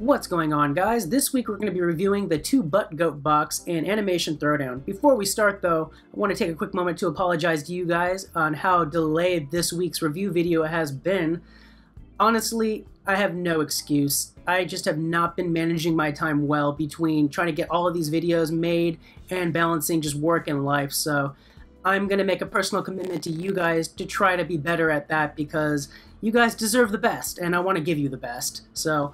What's going on, guys? This week we're going to be reviewing the 2-Butt Goat box and Animation Throwdown. Before we start though, I want to take a quick moment to apologize to you guys on how delayed this week's review video has been. Honestly, I have no excuse. I just have not been managing my time well between trying to get all of these videos made and balancing just work and life, so I'm going to make a personal commitment to you guys to try to be better at that because you guys deserve the best and I want to give you the best. So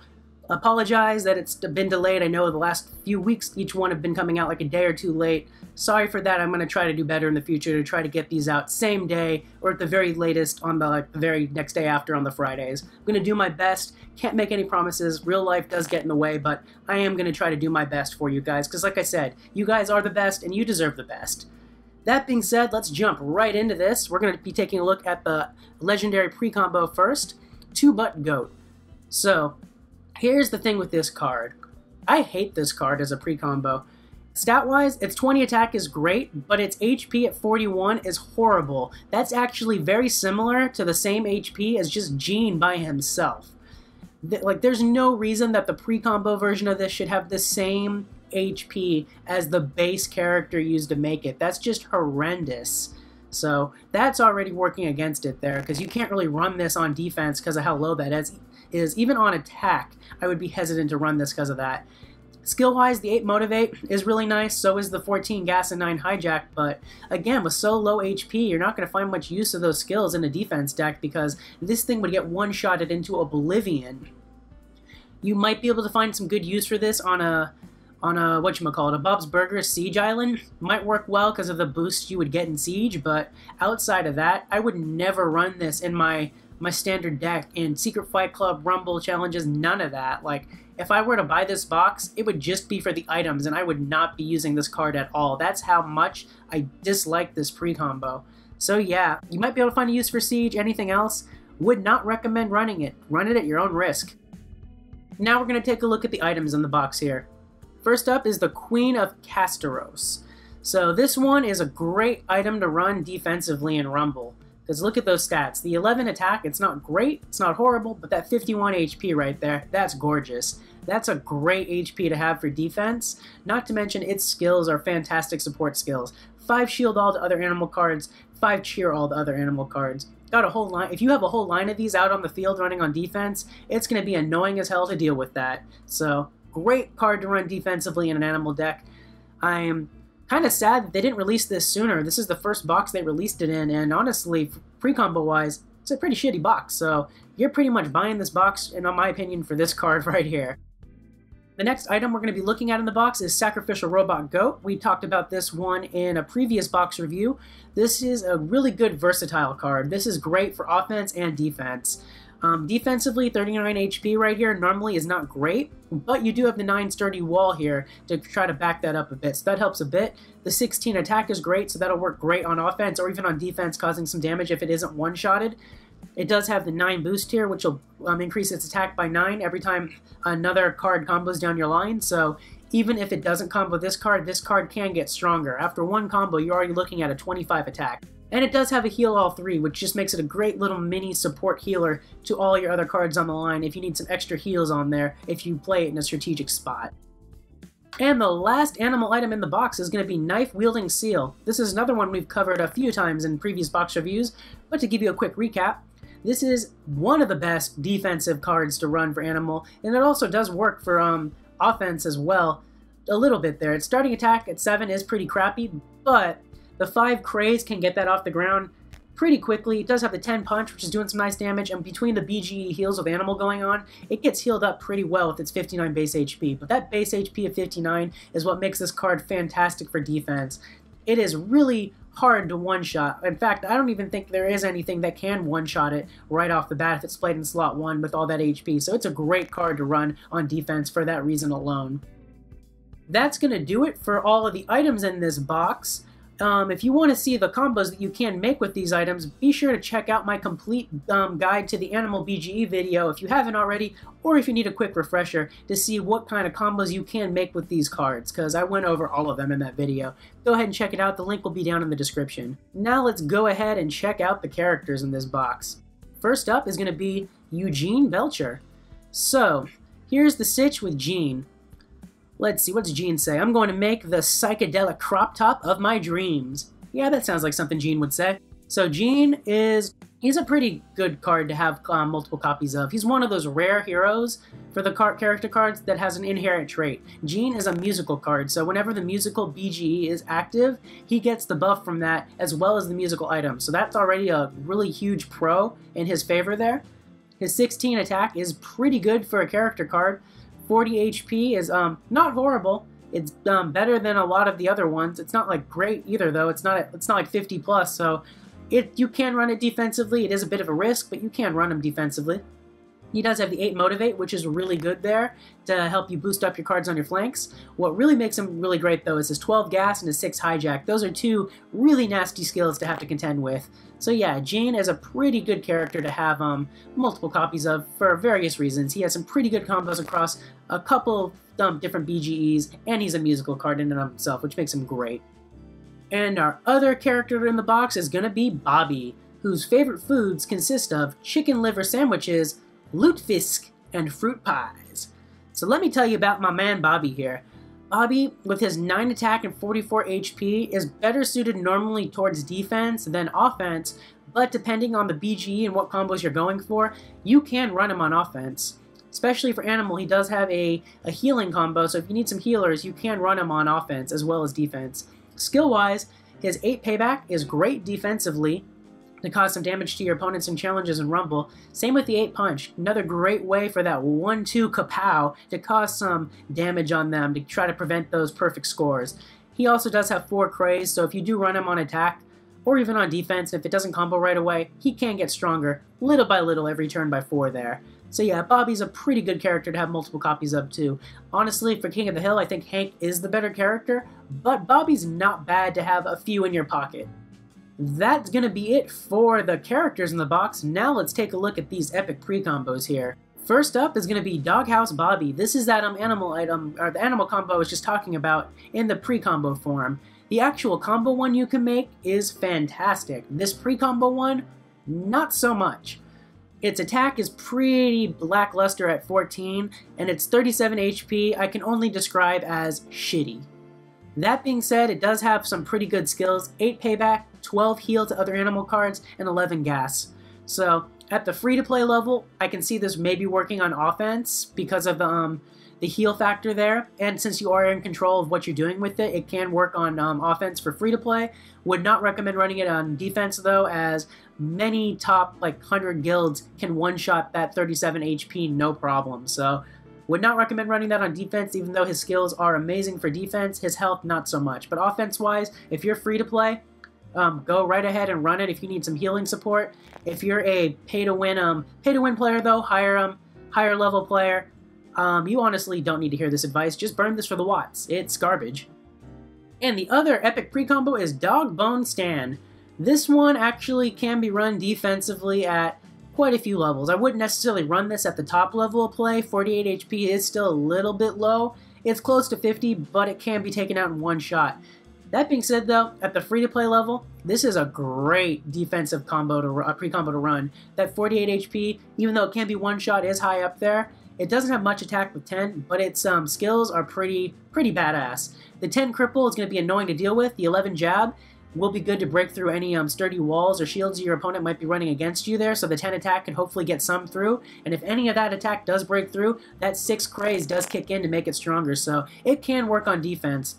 apologize that it's been delayed. I know the last few weeks each one have been coming out like a day or two late. Sorry for that. I'm going to try to do better in the future to try to get these out same day or at the very latest on the very next day after on the Fridays. I'm going to do my best. Can't make any promises. Real life does get in the way, but I am going to try to do my best for you guys because like I said, you guys are the best and you deserve the best. That being said, let's jump right into this. We're going to be taking a look at the legendary pre-combo first, 2-Butt Goat. So here's the thing with this card. I hate this card as a pre-combo. Stat-wise, its 20 attack is great, but its HP at 41 is horrible. That's actually very similar to the same HP as just Gene by himself. There's no reason that the pre-combo version of this should have the same HP as the base character used to make it. That's just horrendous. So that's already working against it there, because you can't really run this on defense because of how low that is. Even on attack, I would be hesitant to run this because of that. Skill-wise, the 8 Motivate is really nice, so is the 14 Gas and 9 Hijack, but again, with so low HP, you're not going to find much use of those skills in a defense deck because this thing would get one-shotted into oblivion. You might be able to find some good use for this on a whatchamacallit, a Bob's Burgers Siege Island. Might work well because of the boost you would get in Siege, but outside of that, I would never run this in my standard deck in Secret Fight Club, Rumble challenges, none of that. Like, if I were to buy this box, it would just be for the items, and I would not be using this card at all. That's how much I dislike this pre-combo. So yeah, you might be able to find a use for Siege. Anything else, would not recommend running it. Run it at your own risk. Now we're going to take a look at the items in the box here. First up is the Queen of Castaros. So this one is a great item to run defensively in Rumble. Because look at those stats. The 11 attack, it's not great, it's not horrible, but that 51 HP right there, that's gorgeous. That's a great HP to have for defense. Not to mention its skills are fantastic support skills. 5 shield all the other animal cards, 5 cheer all the other animal cards. Got a whole line. If you have a whole line of these out on the field running on defense, it's going to be annoying as hell to deal with that. So, great card to run defensively in an animal deck. I'm kind of sad that they didn't release this sooner. This is the first box they released it in, and honestly, pre-combo wise, it's a pretty shitty box, so you're pretty much buying this box, in my opinion, for this card right here. The next item we're going to be looking at in the box is Sacrificial Robot Goat. We talked about this one in a previous box review. This is a really good versatile card. This is great for offense and defense. Defensively, 39 HP right here normally is not great, but you do have the 9 sturdy wall here to try to back that up a bit, so that helps a bit. The 16 attack is great, so that'll work great on offense or even on defense, causing some damage if it isn't one-shotted. It does have the 9 boost here, which will increase its attack by 9 every time another card combos down your line, so even if it doesn't combo this card can get stronger. After one combo, you're already looking at a 25 attack. And it does have a heal all 3, which just makes it a great little mini support healer to all your other cards on the line if you need some extra heals on there if you play it in a strategic spot. And the last animal item in the box is going to be Knife Wielding Seal. This is another one we've covered a few times in previous box reviews, but to give you a quick recap, this is one of the best defensive cards to run for animal, and it also does work for offense as well, a little bit there. Its starting attack at 7 is pretty crappy, but the 5 Craze can get that off the ground pretty quickly. It does have the 10 Punch, which is doing some nice damage, and between the BGE heals with Animal going on, it gets healed up pretty well with its 59 base HP. But that base HP of 59 is what makes this card fantastic for defense. It is really hard to one-shot. In fact, I don't even think there is anything that can one-shot it right off the bat if it's played in slot 1 with all that HP. So it's a great card to run on defense for that reason alone. That's going to do it for all of the items in this box. If you want to see the combos that you can make with these items, be sure to check out my complete guide to the Animal BGE video if you haven't already, or if you need a quick refresher to see what kind of combos you can make with these cards, because I went over all of them in that video. Go ahead and check it out. The link will be down in the description. Now let's go ahead and check out the characters in this box. First up is going to be Eugene Belcher. So, here's the sitch with Jean. Let's see, what does Jean say? I'm going to make the psychedelic crop top of my dreams. Yeah, that sounds like something Jean would say. So Jean he's a pretty good card to have multiple copies of. He's one of those rare heroes for the character cards that has an inherent trait. Jean is a musical card, so whenever the musical BGE is active, he gets the buff from that as well as the musical item. So that's already a really huge pro in his favor there. His 16 attack is pretty good for a character card. 40 HP is not horrible. It's better than a lot of the other ones. It's not like great either though. It's not like 50 plus, so you can run it defensively. It is a bit of a risk, but you can run him defensively. He does have the 8 Motivate, which is really good there to help you boost up your cards on your flanks. What really makes him really great, though, is his 12 Gas and his 6 Hijack. Those are 2 really nasty skills to have to contend with. So yeah, Jean is a pretty good character to have multiple copies of for various reasons. He has some pretty good combos across a couple different BGEs, and he's a musical card in and of himself, which makes him great. And our other character in the box is going to be Bobby, whose favorite foods consist of chicken liver sandwiches, lutefisk, and fruit pies. So let me tell you about my man Bobby here. Bobby, with his 9 attack and 44 HP, is better suited normally towards defense than offense, but depending on the BGE and what combos you're going for, you can run him on offense. Especially for Animal, he does have a healing combo, so if you need some healers, you can run him on offense as well as defense. Skill-wise, his 8 Payback is great defensively to cause some damage to your opponents in challenges and Rumble. Same with the 8 Punch, another great way for that 1-2 kapow to cause some damage on them to try to prevent those perfect scores. He also does have 4 Craze, so if you do run him on attack, or even on defense, if it doesn't combo right away, he can get stronger little by little every turn by 4 there. So yeah, Bobby's a pretty good character to have multiple copies of too. Honestly, for King of the Hill, I think Hank is the better character, but Bobby's not bad to have a few in your pocket. That's going to be it for the characters in the box. Now let's take a look at these epic pre-combos here. First up is going to be Doghouse Bobby. This is that animal item, or the animal combo I was just talking about in the pre-combo form. The actual combo one you can make is fantastic. This pre-combo one, not so much. Its attack is pretty lackluster at 14, and its 37 HP I can only describe as shitty. That being said, it does have some pretty good skills: 8 Payback, 12 Heal to other animal cards, and 11 Gas. So, at the free-to-play level, I can see this maybe working on offense because of the heal factor there, and since you are in control of what you're doing with it, it can work on offense for free-to-play. Would not recommend running it on defense, though, as many top, 100 guilds can one-shot that 37 HP no problem, so would not recommend running that on defense, even though his skills are amazing for defense. His health, not so much. But offense-wise, if you're free-to-play, go right ahead and run it if you need some healing support. If you're a pay-to-win player, though, higher level player, you honestly don't need to hear this advice. Just burn this for the watts. It's garbage. And the other epic pre-combo is Dog Bone Stan. This one actually can be run defensively at quite a few levels. I wouldn't necessarily run this at the top level of play. 48 HP is still a little bit low. It's close to 50, but it can be taken out in one shot. That being said, though, at the free-to-play level, this is a great defensive combo pre-combo to run. That 48 HP, even though it can be one shot, is high up there. It doesn't have much attack with 10, but its skills are pretty badass. The 10 Cripple is going to be annoying to deal with. The 11 Jab will be good to break through any sturdy walls or shields your opponent might be running against you there, so the 10 attack can hopefully get some through, and if any of that attack does break through, that 6 Craze does kick in to make it stronger, so it can work on defense.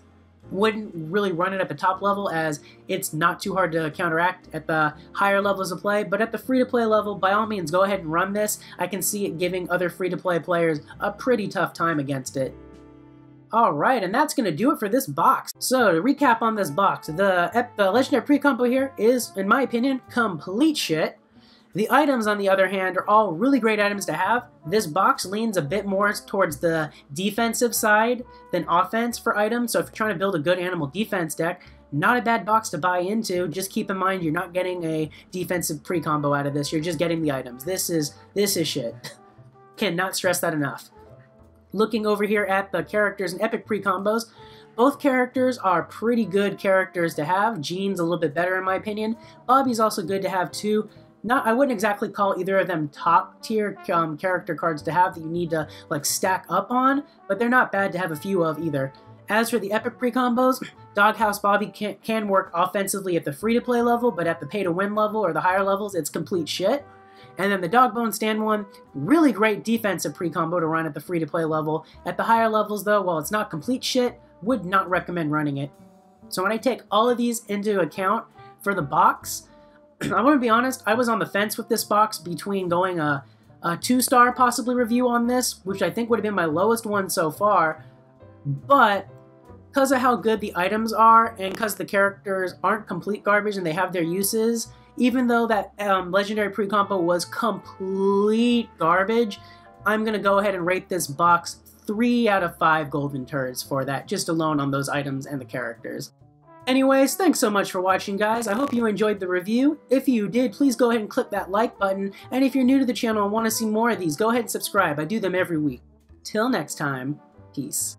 Wouldn't really run it at the top level, as it's not too hard to counteract at the higher levels of play, but at the free-to-play level, by all means, go ahead and run this. I can see it giving other free-to-play players a pretty tough time against it. Alright, and that's going to do it for this box. So, to recap on this box, the Legendary Pre-Combo here is, in my opinion, complete shit. The items, on the other hand, are all really great items to have. This box leans a bit more towards the defensive side than offense for items, so if you're trying to build a good animal defense deck, not a bad box to buy into. Just keep in mind you're not getting a defensive pre-combo out of this, you're just getting the items. This is shit. Cannot stress that enough. Looking over here at the characters and epic pre-combos, both characters are pretty good characters to have. Jean's a little bit better in my opinion. Bobby's also good to have too. I wouldn't exactly call either of them top tier character cards to have that you need to like stack up on, but they're not bad to have a few of either. As for the epic pre-combos, Doghouse Bobby can work offensively at the free-to-play level, but at the pay-to-win level or the higher levels, it's complete shit. And then the Dogbone Stand one, really great defensive pre-combo to run at the free-to-play level. At the higher levels though, while it's not complete shit, would not recommend running it. So when I take all of these into account for the box, I want to be honest, I was on the fence with this box between going a 2-star possibly review on this, which I think would have been my lowest one so far, but because of how good the items are and because the characters aren't complete garbage and they have their uses, even though that legendary pre-combo was complete garbage, I'm going to go ahead and rate this box 3 out of 5 golden turds for that, just alone on those items and the characters. Anyways, thanks so much for watching, guys. I hope you enjoyed the review. If you did, please go ahead and click that like button. And if you're new to the channel and want to see more of these, go ahead and subscribe. I do them every week. Till next time, peace.